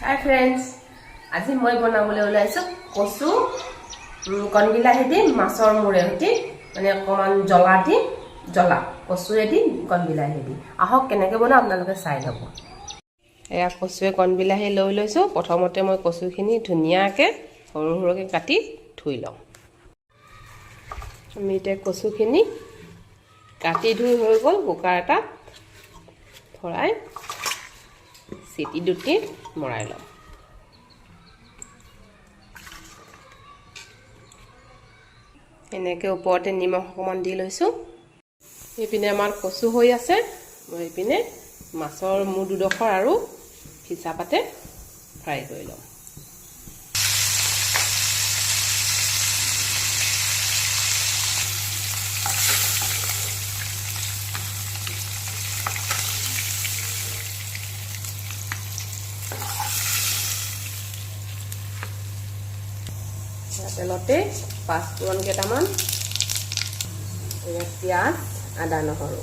Hi friends, আজি মই বনাবলৈ ওলাইছো কচু কণবিলাহী দি মাছৰ মুৰে দি মানে অকমান জ্বলা কচুৰে দি কণবিলাহী দি আহক কেনেকৈ বনাও আপোনালোকে চাই ল'ব। এয়া কচুৱে কণবিলাহী লৈ লৈছো। প্ৰথমতে মই কচুখিনি ধুনীয়াকৈ সৰু সৰুকৈ কাটি ধুই লওঁ। আমি এতিয়া কচুখিনি কাটি ধুই হৈ গ'ল। কুকাৰ এটাত ভৰাই চিটি দুটি মৰাই লওঁ। এনেকৈ ওপৰতে নিমখ অকণমান দি লৈছোঁ। এইপিনে আমাৰ কচু হৈ আছে। মই এইপিনে মাছৰ মূৰ দুডোখৰ আৰু ফিছা পাতে ফ্ৰাই কৰি লওঁ। তেলতে পাঁচফোৰণ কেইটামান, পিঁয়াজ, আদা নহৰু,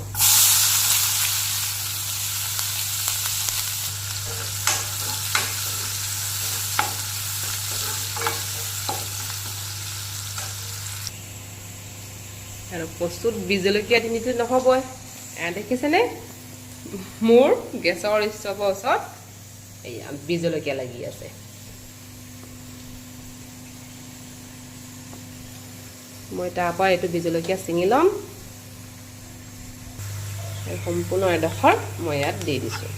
আৰু কচুত বীজ জলকীয়া তিনিটো নহ'বই। দেখিছেনে মোৰ গেছৰ ষ্টভৰ ওচৰত এয়া বীজ জলকীয়া লাগি আছে। মই তাৰ পৰা এইটো বীজ জলকীয়া ছিঙি ল'ম। সম্পূৰ্ণ এডোখৰ মই ইয়াত দি দিছোঁ।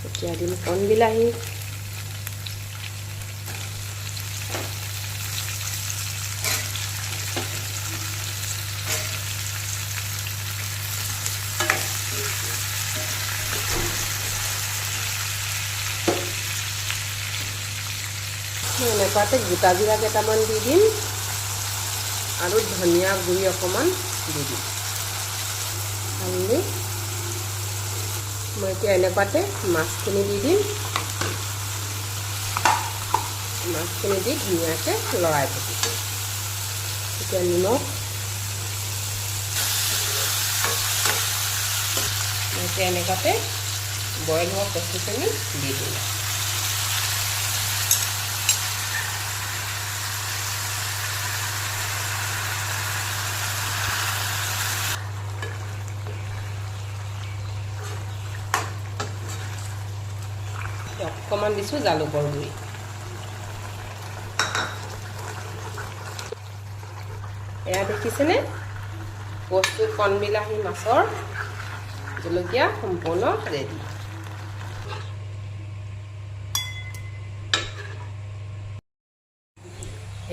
এতিয়া দিম কণবিলাহী, এনেকুৱাতে গোটা জিৰা কেইটামান দি দিম আৰু ধনিয়া গুড়ি অকণমান দি দিম। আনি মই এতিয়া এনেকুৱাতে মাছখিনি দি দিম। মাছখিনি দি ধুনীয়াকৈ লৰাই থাকিম। এতিয়া নিমখ, এতিয়া এনেকুৱাতে বইল হোৱা কচুখিনি দি দিম। অকণমান দিছোঁ জালুকৰ গুড়ি। এয়া দেখিছেনে কচু কণবিলাহী মাছৰ জলকীয়া সম্পূৰ্ণ ৰেডি।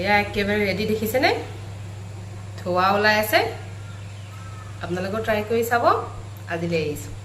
এয়া একেবাৰে ৰেডি দেখিছেনে, ধোঁৱা ওলাই আছে। আপোনালোকেও ট্ৰাই কৰি চাব। আজিলৈ এৰিছোঁ।